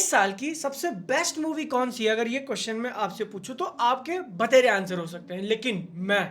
इस साल की सबसे बेस्ट मूवी कौन सी है? अगर ये क्वेश्चन मैं आपसे पूछूं तो आपके बतेरे आंसर हो सकते हैं, लेकिन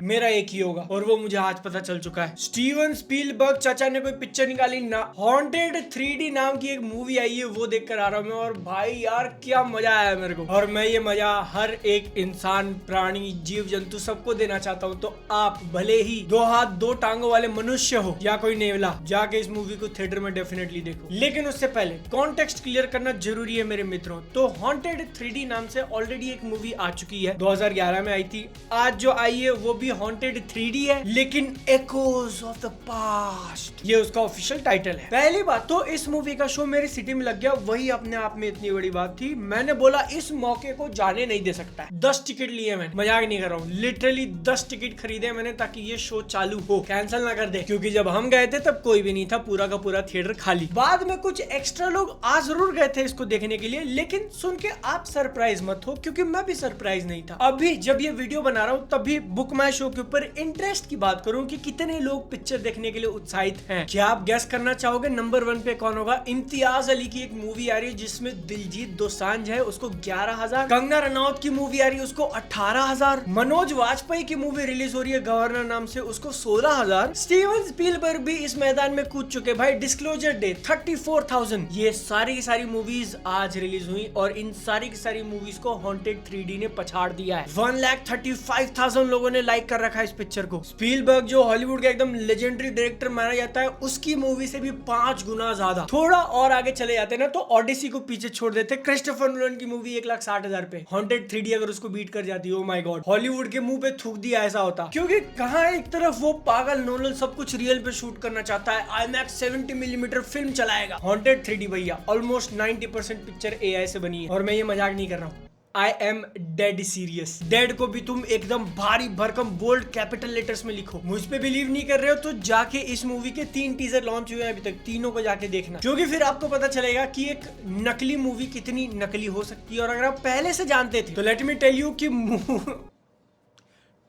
मेरा एक ही होगा और वो मुझे आज पता चल चुका है। स्टीवन स्पीलबर्ग चाचा ने कोई पिक्चर निकाली ना, हॉन्टेड 3D नाम की एक मूवी आई है, वो देखकर आ रहा हूं मैं। और भाई यार क्या मजा आया मेरे को, और मैं ये मजा हर एक इंसान, प्राणी, जीव जंतु सबको देना चाहता हूँ। तो आप भले ही 2 हाथ 2 टांगों वाले मनुष्य हो या कोई नेवला, जाके इस मूवी को थिएटर में डेफिनेटली देखो। लेकिन उससे पहले कॉन्टेक्स्ट क्लियर करना जरूरी है मेरे मित्रों। तो हॉन्टेड 3D नाम से ऑलरेडी एक मूवी आ चुकी है, 2011 में आई थी। आज जो आई है वो भी हॉन्टेड 3D है, लेकिन एकोज ऑफ द पास्ट ये उसका ऑफिशियल टाइटल है। पहली बात तो इस मूवी का शो मेरी सिटी में लग गया, वही अपने आप में इतनी बड़ी बात थी। मैंने बोला इस मौके को जाने नहीं दे सकता है। 10 टिकट लिए मैंने, मजाक नहीं कर रहा हूँ, लिटरली 10 टिकट खरीदे मैंने ताकि ये शो चालू हो, कैंसिल ना कर दे। क्योंकि जब हम गए थे तब कोई भी नहीं था, पूरा का पूरा थिएटर खाली। बाद में कुछ एक्स्ट्रा लोग आ जरूर गए थे इसको देखने के लिए, लेकिन सुन के आप सरप्राइज मत हो क्योंकि मैं भी सरप्राइज नहीं था। अभी जब ये वीडियो बना रहा हूँ तभी बुक माई शो के ऊपर इंटरेस्ट की बात करूँ कि कितने लोग पिक्चर देखने के लिए उत्साहित हैं। क्या आप गेस करना चाहोगे नंबर 1 पे कौन होगा? इम्तियाज अली की एक मूवी आ रही है जिसमें दिलजीत दोसांझ है, उसको 11,000। कंगना रनौत की मूवी आ रही है, उसको 18,000। मनोज वाजपेयी की मूवी रिलीज हो रही है गवर्नर नाम से, उसको 16,000। स्टीवन स्पीलबर्ग भी इस मैदान में कूद चुके भाई, डिस्क्लोजर डे 34,000। ये सारी की सारी मूवीज आज रिलीज हुई और इन सारी की सारी मूवीज को हॉन्टेड 3D ने पछाड़ दिया है। 1,35,000 लोगों ने लाइक कर रखा है इस पिक्चर को। स्पीलबर्ग जो हॉलीवुड का एकदम लेजेंडरी डायरेक्टर माना जाता है, उसकी मूवी से भी 5 गुना ज्यादा। थोड़ा और आगे चले जाते ना तो ऑडिसी को पीछे छोड़ देते। क्रिस्टोफर नोलन की मूवी 1,60,000 पे, हॉन्टेड 3D अगर उसको बीट कर जाती, ओ माय गॉड, हॉलीवुड के मुंह पे थूक दिया ऐसा होता। क्योंकि कहां एक तरफ वो पागल नोलन सब कुछ रियल पे शूट करना चाहता है, IMAX 70 मिलीमीटर फिल्म चलाएगा। हॉन्टेड 3D भैया ऑलमोस्ट 90% पिक्चर AI से बनी है, और मैं ये मजाक नहीं कर रहा हूँ। I am dead serious। Dead को भी तुम एकदम भारी भरकम बोल्ड कैपिटल लेटर्स में लिखो। मुझ पे बिलीव नहीं कर रहे हो तो जाके इस मूवी के 3 टीजर लॉन्च हुए हैं अभी तक, तीनों को जाके देखना, क्योंकि फिर आपको पता चलेगा कि एक नकली मूवी कितनी नकली हो सकती है। और अगर आप पहले से जानते थे तो लेट मी टेल यू कि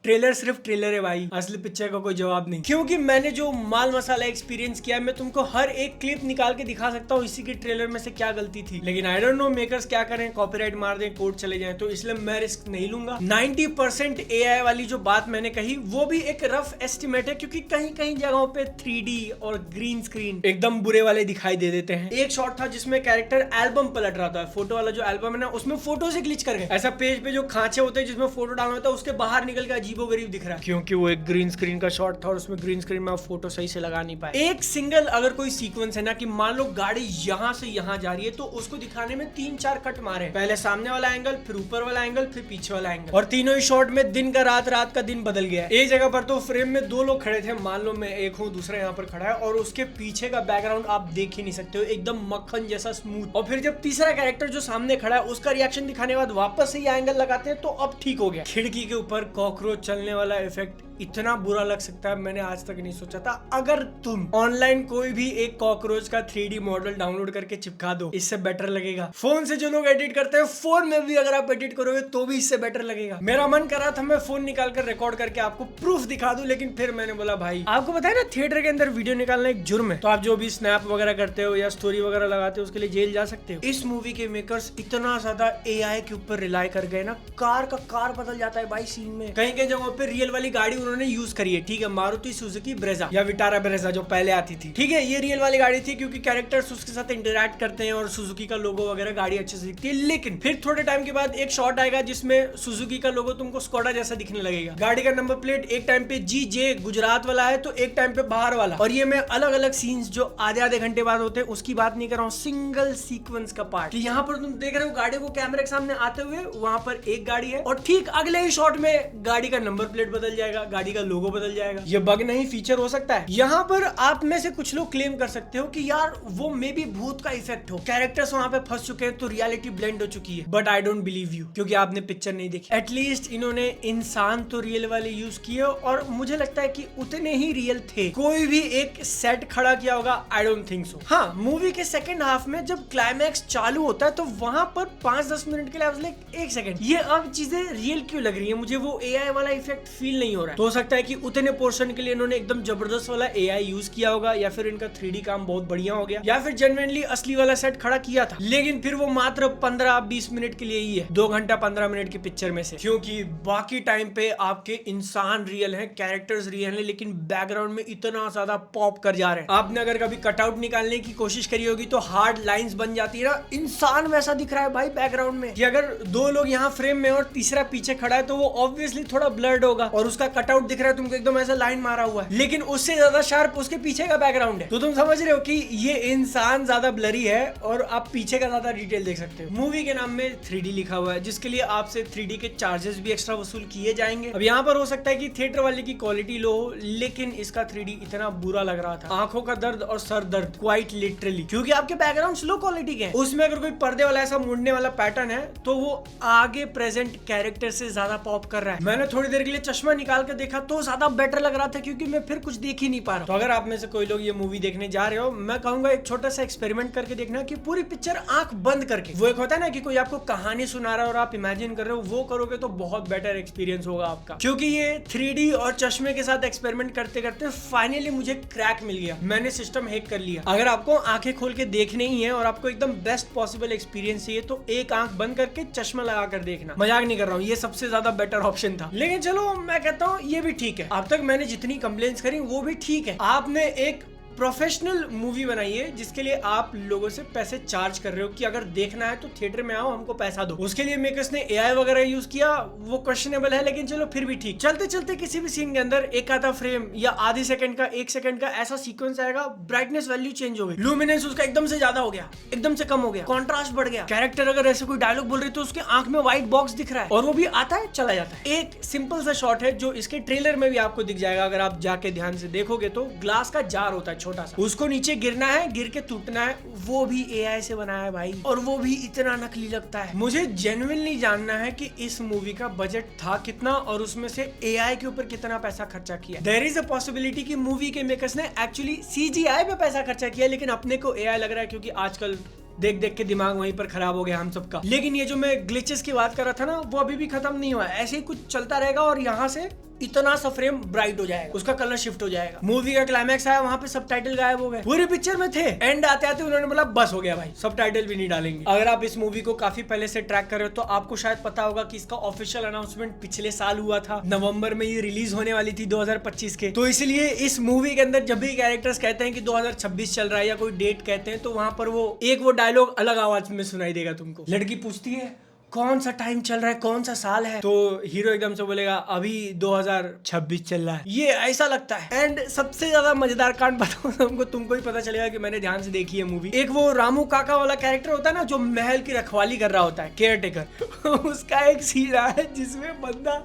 ट्रेलर सिर्फ ट्रेलर है भाई, असली पिक्चर का कोई जवाब नहीं। क्योंकि मैंने जो माल मसाला एक्सपीरियंस किया है, मैं तुमको हर एक क्लिप निकाल के दिखा सकता हूँ इसी के ट्रेलर में से क्या गलती थी। लेकिन आई डोंट नो मेकर्स क्या करें, कॉपीराइट मार दें, कोर्ट चले जाएं, तो इसलिए मैं रिस्क नहीं लूंगा। 90% AI वाली जो बात मैंने कही वो भी एक रफ एस्टिमेट है, क्योंकि कहीं कहीं जगहों पे 3D और ग्रीन स्क्रीन एकदम बुरे वाले दिखाई दे देते हैं। एक शॉट था जिसमें कैरेक्टर एल्बम पलट रहा था, फोटो वाला जो एल्बम है ना, उसमें फोटो से ग्लिच कर गए। ऐसा पेज पे जो खांचे होते हैं जिसमें फोटो डालना होता है, उसके बाहर निकल के अजीबोगरीब दिख रहा है, क्योंकि वो एक ग्रीन स्क्रीन का शॉट था और उसमें ग्रीन स्क्रीन में आप फोटो सही से लगा नहीं पाए। एक सिंगल अगर कोई सीक्वेंस है ना, कि मान लो गाड़ी यहाँ से यहाँ जा रही है, तो उसको दिखाने में 3-4 कट मारे, पहले सामने वाला एंगल, फिर ऊपर वाला एंगल, फिर पीछे वाला एंगल, और तीनों ही शॉट में दिन का रात, रात का दिन बदल गया है। एक जगह पर तो फ्रेम में 2 लोग खड़े थे, मान लो मैं एक हूँ, दूसरा यहाँ पर खड़ा है, और उसके पीछे का बैकग्राउंड आप देख ही नहीं सकते हो, एकदम मक्खन जैसा स्मूथ। और फिर जब तीसरा कैरेक्टर जो सामने खड़ा है उसका रिएक्शन दिखाने के बाद वापस से ये एंगल लगाते हैं, तो अब ठीक हो गया। खिड़की के ऊपर कॉकरोच चलने वाला इफेक्ट इतना बुरा लग सकता है, मैंने आज तक नहीं सोचा था। अगर तुम ऑनलाइन कोई भी एक कॉकरोच का 3D मॉडल डाउनलोड करके चिपका दो, इससे बेटर लगेगा। फोन से जो लोग एडिट करते हैं, फोन में भी अगर आप एडिट करोगे तो भी इससे बेटर लगेगा। मेरा मन कर रहा था मैं फोन निकाल कर रिकॉर्ड करके आपको प्रूफ दिखा दूं, लेकिन फिर मैंने बोला भाई, आपको पता है ना थिएटर के अंदर वीडियो निकालना एक जुर्म है, तो आप जो भी स्नैप वगैरह करते हो या स्टोरी वगैरह लगाते हो उसके लिए जेल जा सकते हो। इस मूवी के मेकर्स इतना ज्यादा AI के ऊपर रिलाई कर गए ना, कार का कार बदल जाता है भाई सीन में। कहीं कहीं जगहों पे रियल वाली गाड़ी उन्होंने यूज करी है, ठीक है, मारुति सुजुकी ब्रेजा या विटारा ब्रेजा जो पहले आती थी, ठीक है, ये रियल वाली गाड़ी थी क्योंकि कैरेक्टर्स उसके साथ इंटरैक्ट करते हैं और सुजुकी का लोगो वगैरह गाड़ी अच्छे से दिखती है। लेकिन फिर थोड़े टाइम के बाद एक शॉट आएगा जिसमें सुजुकी का लोगो तुमको स्कोडा जैसा दिखने लगेगा। गाड़ी का नंबर प्लेट एक टाइम पे GJ गुजरात वाला है, तो एक टाइम पे बाहर वाला। और ये मैं अलग अलग सीन्स जो आधे घंटे बाद होते हैं उसकी बात नहीं कर रहा हूँ, सिंगल सीक्वेंस का पार्ट। यहाँ पर तुम देख रहे हो गाड़ी को कैमरे के सामने आते हुए, वहां पर एक गाड़ी है और ठीक अगले ही शॉट में गाड़ी का नंबर प्लेट बदल जाएगा, गाड़ी का लोगो बदल जाएगा। ये बग नहीं फीचर हो सकता है। यहाँ पर आप में से कुछ लोग क्लेम कर सकते हो कि यार वो मे बी भूत का इफेक्ट हो, कैरेक्टर्स वहां पे फंस चुके हैं तो रियलिटी ब्लेंड हो चुकी है, but I don't believe you, क्योंकि आपने पिक्चर नहीं देखी। एटलीस्ट इन्होंने इंसान तो रियल वाले यूज किए और मुझे लगता है कि उतने ही रियल थे। कोई भी एक सेट खड़ा किया होगा? I don't think so. हाँ, मूवी के सेकंड हाफ में जब क्लाइमैक्स चालू होता है तो वहां पर 5-10 मिनट के लिए एक सेकंड, ये अब चीजें रियल क्यों लग रही है? मुझे वो AI वाला इफेक्ट फील नहीं हो रहा है। तो हो सकता है कि उतने पोर्शन के लिए इन्होंने एकदम जबरदस्त वाला एआई यूज किया होगा, या फिर इनका 3D काम बहुत बढ़िया हो गया, या फिर जेन्युइनली असली वाला सेट खड़ा किया था। लेकिन फिर वो मात्र 15-20 मिनट के लिए ही है 2 घंटा 15 मिनट की पिक्चर में से, क्योंकि बाकी टाइम पे आपके इंसान रियल हैं, कैरेक्टर्स रियल हैं, लेकिन बैकग्राउंड में इतना ज्यादा पॉप कर जा रहे हैं। आपने अगर कभी कटआउट निकालने की कोशिश करी होगी तो हार्ड लाइंस बन जाती है ना, इंसान वैसा दिख रहा है भाई बैकग्राउंड में कि अगर 2 लोग यहाँ फ्रेम में और तीसरा पीछे खड़ा है तो वो ऑब्वियसली थोड़ा ब्लर्ड होगा, और उसका कटआउट दिख रहा है तुमको एकदम ऐसा लाइन मारा हुआ है, लेकिन उससे ज्यादा शार्प उसके पीछे का बैकग्राउंड है। तो तुम समझ रहे हो कि ये इंसान ज्यादा ब्लरी है और आप पीछे का ज्यादा डिटेल देख सकते हो। मूवी के नाम में 3D लिखा हुआ है, जिसके लिए आपसे 3D के चार्जेस भी एक्स्ट्रा वसूल किए जाएंगे। अब यहाँ पर हो सकता है कि थिएटर वाले की क्वालिटी लो हो, लेकिन इसका 3D इतना बुरा लग रहा था, आंखों का दर्द और सर दर्द क्वाइट लिटरली, क्योंकि आपके बैकग्राउंड लो क्वालिटी के हैं। उसमें अगर कोई पर्दे वाला ऐसा मुड़ने वाला पैटर्न है तो वो आगे प्रेजेंट कैरेक्टर से ज्यादा पॉप कर रहा है। मैंने थोड़ी देर के लिए चश्मा निकाल कर देखा तो ज्यादा बेटर लग रहा था, क्योंकि मैं फिर कुछ देख ही नहीं पा रहा। तो अगर आप में से कोई लोग ये मूवी देखने जा रहे हो, मैं कहूंगा एक छोटा सा एक्सपेरिमेंट करके देखना कि पूरी पिक्चर आंख बंद करके, वो एक होता है ना कि कोई आपको कहानी सुना रहा है और आप इमेजिन कर रहे हो, वो करोगे तो बहुत बेटर एक्सपीरियंस होगा आपका। क्योंकि ये 3D और चश्मे के साथ एक्सपेरिमेंट करते करते फाइनली मुझे क्रैक मिल गया, मैंने सिस्टम हैक कर लिया। अगर आपको आंखें खोल के देखने ही है और आपको एकदम बेस्ट पॉसिबल एक्सपीरियंस चाहिए तो एक आंख बंद करके चश्मा लगा कर देखना। मजाक नहीं कर रहा हूँ, ये सबसे ज्यादा बेटर ऑप्शन था। लेकिन चलो मैं कहता हूँ ये भी ठीक है। अब तक मैंने जितनी कंप्लेंट्स करी वो भी ठीक है। आपने एक प्रोफेशनल मूवी बनाई है जिसके लिए आप लोगों से पैसे चार्ज कर रहे हो कि अगर देखना है तो थिएटर में आओ, हमको पैसा दो। उसके लिए मेकर्स ने एआई वगैरह यूज किया, वो क्वेश्चनेबल है, लेकिन चलो फिर भी ठीक। चलते चलते किसी भी सीन के अंदर एक आधा फ्रेम या आधे सेकंड का 1 सेकंड का ऐसा सीक्वेंस आएगा, ब्राइटनेस वैल्यू चेंज हो गई, लुमिनेंस उसका एकदम से ज्यादा हो गया, एकदम से कम हो गया, कॉन्ट्रास्ट बढ़ गया, कैरेक्टर अगर ऐसे कोई डायलॉग बोल रहे तो उसके आंख में व्हाइट बॉक्स दिख रहा है और वो भी आता है चला जाता है। एक सिंपल सा शॉट है जो इसके ट्रेलर में भी आपको दिख जाएगा, अगर आप जाके ध्यान से देखोगे तो ग्लास का जार होता है छोटा सा, उसको नीचे गिरना है, गिर के टूटना है, वो भी एआई से बनाया है भाई, और वो भी इतना नकली लगता है। मुझे जेन्युइनली जानना है कि इस मूवी का बजट था कितना और उसमें से एआई के ऊपर कितना पैसा खर्चा किया। देयर इज अ पॉसिबिलिटी कि मूवी के मेकर्स ने एक्चुअली सीजीआई पे पैसा खर्चा किया, लेकिन अपने को एआई लग रहा है क्योंकि आजकल देख देख के दिमाग वहीं पर खराब हो गया हम सबका। लेकिन ये जो मैं ग्लिचेस की बात कर रहा था ना, वो अभी भी खत्म नहीं हुआ है, ऐसे ही कुछ चलता रहेगा और यहाँ से इतना सा फ्रेम ब्राइट हो जाएगा, उसका कलर शिफ्ट हो जाएगा। मूवी का क्लाइमैक्स आया, वहां पे सबटाइटल गायब हो गए, पूरी पिक्चर में थे, एंड आते आते उन्होंने बोला बस हो गया भाई, सबटाइटल भी नहीं डालेंगे। अगर आप इस मूवी को काफी पहले से ट्रैक कर रहे हो तो आपको शायद पता होगा कि इसका ऑफिशियल अनाउंसमेंट पिछले साल हुआ था, नवंबर में ये रिलीज होने वाली थी 2025 के। तो इसलिए इस मूवी के अंदर जब भी कैरेक्टर्स कहते हैं कि 2026 चल रहा है या कोई डेट कहते हैं, तो वहां पर वो एक वो डायलॉग अलग आवाज में सुनाई देगा तुमको। लड़की पूछती है कौन सा टाइम चल रहा है, कौन सा साल है, तो हीरो एकदम से बोलेगा अभी 2026 चल रहा है। ये ऐसा लगता है। एंड सबसे ज्यादा मजेदार कांड बताऊं तुमको ही पता चलेगा कि मैंने ध्यान से देखी है मूवी। एक वो रामू काका वाला कैरेक्टर होता है ना, जो महल की रखवाली कर रहा होता है, केयर टेकर उसका एक सीन है जिसमें बंदा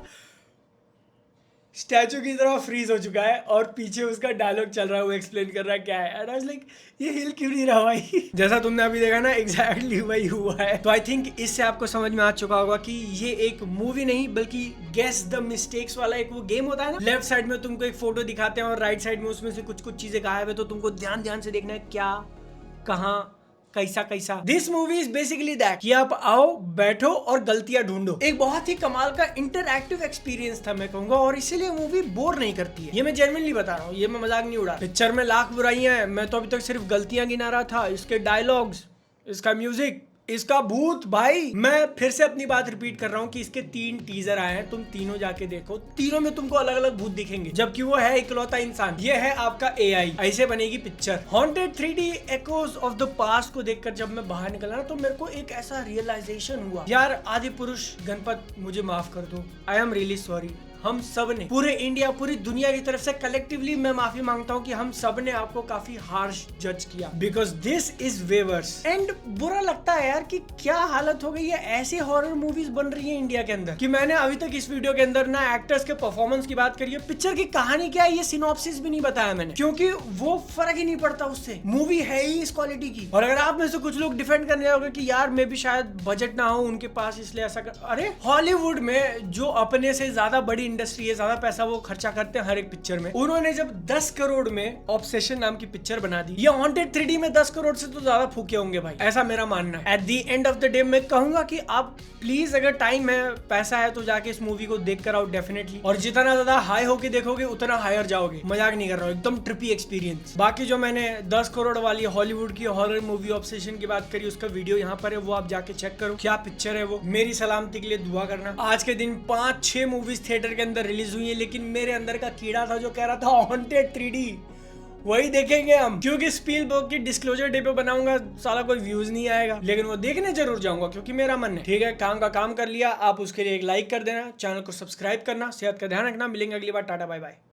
स्टैचू की तरह फ्रीज हो चुका है और पीछे उसका डायलॉग चल रहा है, वो एक्सप्लेन कर रहा है क्या है, एंड आई वाज लाइक ये हिल क्यों नहीं रहा भाई जैसा तुमने अभी देखा ना, एग्जैक्टली वही हुआ है। तो आई थिंक इससे आपको समझ में आ चुका होगा कि ये एक मूवी नहीं बल्कि गेस द मिस्टेक्स वाला एक वो गेम होता है ना, लेफ्ट साइड में तुमको एक फोटो दिखाते हैं और राइट साइड में उसमें से कुछ चीजें गायब है, तो तुमको ध्यान से देखना है क्या, कहाँ, कैसा। This movie is basically that कि आप आओ, बैठो और गलतियां ढूंढो। एक बहुत ही कमाल का इंटरएक्टिव एक्सपीरियंस था मैं कहूंगा, और इसीलिए मूवी बोर नहीं करती है। ये मैं जेन्युइनली बता रहा हूँ, ये मैं मजाक नहीं उड़ा। पिक्चर में लाख बुराइयां हैं, मैं तो अभी तक सिर्फ गलतियां गिना रहा था। इसके डायलॉग्स, इसका म्यूजिक, इसका भूत, भाई मैं फिर से अपनी बात रिपीट कर रहा हूँ कि इसके 3 टीजर आए हैं, तुम तीनों जाके देखो, तीनों में तुमको अलग अलग भूत दिखेंगे, जबकि वो है इकलौता इंसान। ये है आपका एआई। ऐसे बनेगी picture. Haunted 3D echoes of the past को देखकर जब मैं बाहर निकला ना, तो मेरे को एक ऐसा रियलाइजेशन हुआ, यार आदि पुरुष गणपत मुझे माफ कर दो, आई एम रियली सॉरी। हम सब ने, पूरे इंडिया, पूरी दुनिया की तरफ से कलेक्टिवली मैं माफी मांगता हूँ कि हम सब ने आपको काफी हार्श जज किया, because this is way verse. And बुरा लगता है यार कि क्या हालत हो गई है, ऐसी हॉरर मूवीज बन रही है इंडिया के अंदर कि मैंने अभी तक इस वीडियो के अंदर ना एक्टर्स के परफॉर्मेंस की बात करी है, पिक्चर की कहानी क्या है ये सिनॉप्सिस भी नहीं बताया मैंने, क्योंकि वो फर्क ही नहीं पड़ता उससे, मूवी है ही इस क्वालिटी की। और अगर आप में से कुछ लोग डिफेंड करने जाओगे कि यार मे भी शायद बजट ना हो उनके पास इसलिए ऐसा कर, अरे हॉलीवुड में जो अपने से ज्यादा बड़ी इंडस्ट्री है, ज्यादा पैसा वो खर्चा करते हैं हर एक पिक्चर में। उन्होंने जब 10 करोड़ में ऑब्सेशन नाम की पिक्चर बना दी, ये हॉन्टेड 3D में 10 करोड़ से तो ज्यादा फूके होंगे भाई, ऐसा मेरा मानना है। At the end of the day मैं कहूंगा कि आप प्लीज अगर टाइम है, पैसा है, तो जाके इस मूवी को देख कर आओ डेफिनेटली। और जितना ज्यादा हाई होके देखोगे उतना हायर जाओगे, मजाक नहीं कर रहा हूँ, एकदम ट्रिपी एक्सपीरियंस। बाकी जो मैंने 10 करोड़ वाली हॉलीवुड की हॉरर मूवी ऑब्सेशन की बात करी, उसका वीडियो यहाँ पर है, वो आप जाके चेक करो, क्या पिक्चर है वो। मेरी सलामती के लिए दुआ करना। आज के दिन 5-6 मूवीज थिएटर के अंदर रिलीज हुई है, लेकिन मेरे अंदर का कीड़ा था जो कह रहा था हॉन्टेड 3D वही देखेंगे हम, क्योंकि स्पीलबर्ग की डिस्क्लोजर डे पे बनाऊंगा, साला कोई व्यूज नहीं आएगा, लेकिन वो देखने जरूर जाऊंगा क्योंकि मेरा मन है। ठीक है, काम का काम कर लिया, आप उसके लिए एक लाइक कर देना, चैनल को सब्सक्राइब करना, सेहत का ध्यान रखना। मिलेंगे अगली बार, टाटा बाय बाय।